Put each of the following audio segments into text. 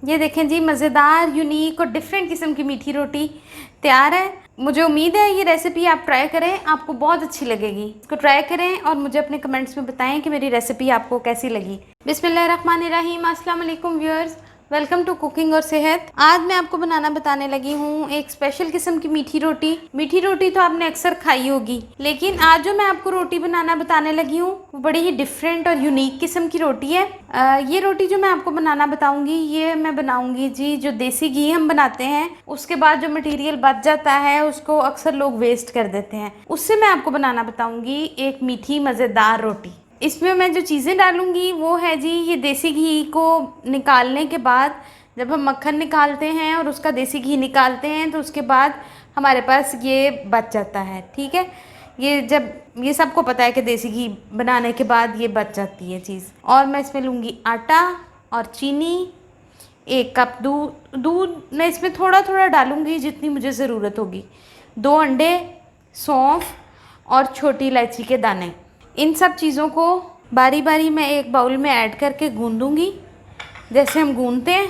ये देखें जी, मज़ेदार, यूनिक और डिफरेंट किस्म की मीठी रोटी तैयार है। मुझे उम्मीद है ये रेसिपी आप ट्राई करें, आपको बहुत अच्छी लगेगी। इसको ट्राई करें और मुझे अपने कमेंट्स में बताएं कि मेरी रेसिपी आपको कैसी लगी। बिस्मिल्लाहिर्रहमानिर्रहीम, अस्सलाम वालेकुम व्यूअर्स, वेलकम टू कुकिंग और सेहत। आज मैं आपको बनाना बताने लगी हूँ एक स्पेशल किस्म की मीठी रोटी। मीठी रोटी तो आपने अक्सर खाई होगी, लेकिन आज जो मैं आपको रोटी बनाना बताने लगी हूँ वो बड़ी ही डिफरेंट और यूनिक किस्म की रोटी है। ये रोटी जो मैं आपको बनाना बताऊंगी, ये मैं बनाऊंगी जी जो देसी घी हम बनाते हैं, उसके बाद जो मटेरियल बच जाता है उसको अक्सर लोग वेस्ट कर देते हैं, उससे मैं आपको बनाना बताऊंगी एक मीठी मज़ेदार रोटी। इसमें मैं जो चीज़ें डालूंगी वो है जी, ये देसी घी को निकालने के बाद जब हम मक्खन निकालते हैं और उसका देसी घी निकालते हैं तो उसके बाद हमारे पास ये बच जाता है। ठीक है, ये जब ये सबको पता है कि देसी घी बनाने के बाद ये बच जाती है चीज़। और मैं इसमें लूँगी आटा और चीनी, 1 कप दूध मैं इसमें थोड़ा थोड़ा डालूँगी जितनी मुझे ज़रूरत होगी, 2 अंडे, सौंफ और छोटी इलायची के दाने। इन सब चीज़ों को बारी बारी मैं एक बाउल में ऐड करके गूँधूँगी जैसे हम गूँधते हैं,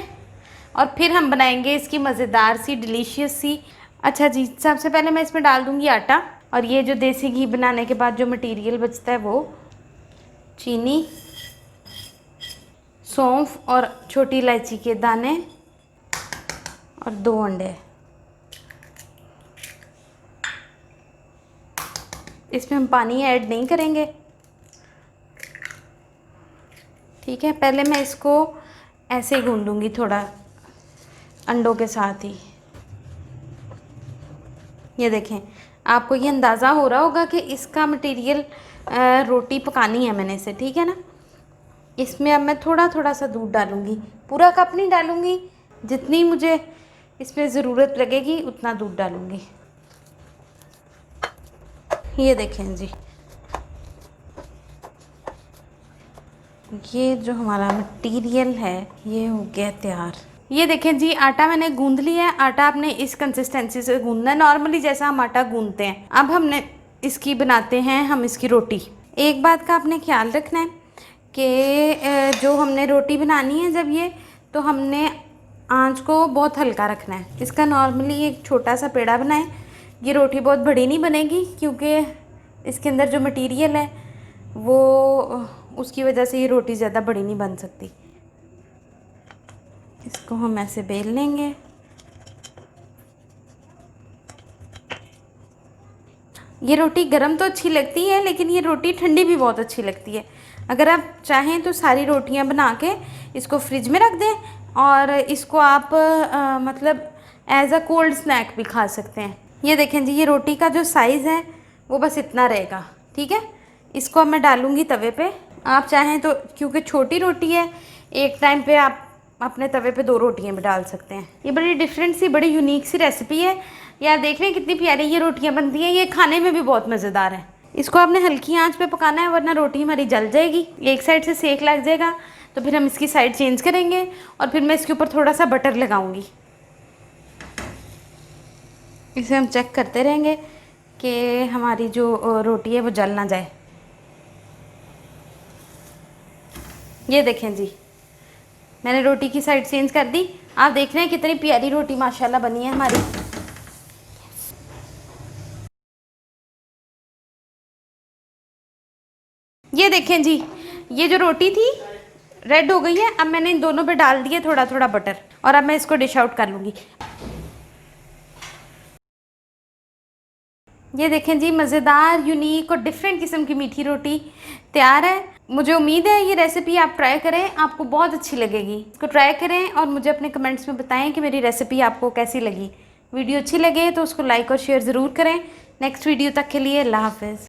और फिर हम बनाएंगे इसकी मज़ेदार सी डिलीशियस सी। अच्छा जी, सबसे पहले मैं इसमें डाल दूँगी आटा, और ये जो देसी घी बनाने के बाद जो मटेरियल बचता है वो चीनी, सौंफ और छोटी इलायची के दाने और 2 अंडे। इसमें हम पानी ऐड नहीं करेंगे। ठीक है, पहले मैं इसको ऐसे ही गूँधूँगी थोड़ा अंडों के साथ ही। ये देखें, आपको ये अंदाज़ा हो रहा होगा कि इसका मटेरियल रोटी पकानी है मैंने इसे। ठीक है ना, इसमें अब मैं थोड़ा थोड़ा सा दूध डालूँगी, पूरा कप नहीं डालूँगी, जितनी मुझे इसमें ज़रूरत लगेगी उतना दूध डालूँगी। ये देखें जी, ये जो हमारा मटेरियल है ये हो गया तैयार। ये देखें जी, आटा मैंने गूंद लिया है। आटा आपने इस कंसिस्टेंसी से गूंदना है, नॉर्मली जैसा हम आटा गूंदते हैं। अब हमने इसकी बनाते हैं हम इसकी रोटी। एक बात का आपने ख्याल रखना है कि जो हमने रोटी बनानी है जब ये, तो हमने आंच को बहुत हल्का रखना है। इसका नॉर्मली एक छोटा सा पेड़ा बनाएं। ये रोटी बहुत बड़ी नहीं बनेगी क्योंकि इसके अंदर जो मटीरियल है वो उसकी वजह से ये रोटी ज़्यादा बड़ी नहीं बन सकती। इसको हम ऐसे बेल लेंगे। ये रोटी गरम तो अच्छी लगती है, लेकिन ये रोटी ठंडी भी बहुत अच्छी लगती है। अगर आप चाहें तो सारी रोटियां बना के इसको फ्रिज में रख दें, और इसको आप मतलब एज अ कोल्ड स्नैक भी खा सकते हैं। ये देखें जी, ये रोटी का जो साइज़ है वो बस इतना रहेगा। ठीक है, इसको अब मैं डालूँगी तवे पे। आप चाहें तो, क्योंकि छोटी रोटी है, एक टाइम पे आप अपने तवे पे 2 रोटियां भी डाल सकते हैं। ये बड़ी डिफरेंट सी, बड़ी यूनिक सी रेसिपी है। यार देख रहे हैं कितनी प्यारी ये रोटियां बनती हैं, ये खाने में भी बहुत मज़ेदार है। इसको आपने हल्की आंच पे पकाना है, वरना रोटी हमारी जल जाएगी, एक साइड से सेक लग जाएगा। तो फिर हम इसकी साइड चेंज करेंगे और फिर मैं इसके ऊपर थोड़ा सा बटर लगाऊंगी। इसे हम चेक करते रहेंगे कि हमारी जो रोटी है वो जल ना जाए। ये देखें जी, मैंने रोटी की साइड चेंज कर दी। आप देख रहे हैं कितनी प्यारी रोटी माशाल्लाह बनी है हमारी। ये देखें जी, ये जो रोटी थी रेड हो गई है। अब मैंने इन दोनों पे डाल दिया थोड़ा थोड़ा बटर, और अब मैं इसको डिश आउट कर लूँगी। ये देखें जी, मज़ेदार, यूनिक और डिफरेंट किस्म की मीठी रोटी तैयार है। मुझे उम्मीद है ये रेसिपी आप ट्राई करें, आपको बहुत अच्छी लगेगी। इसको ट्राई करें और मुझे अपने कमेंट्स में बताएं कि मेरी रेसिपी आपको कैसी लगी। वीडियो अच्छी लगे तो उसको लाइक और शेयर ज़रूर करें। नेक्स्ट वीडियो तक के लिए अल्लाह हाफ़िज़।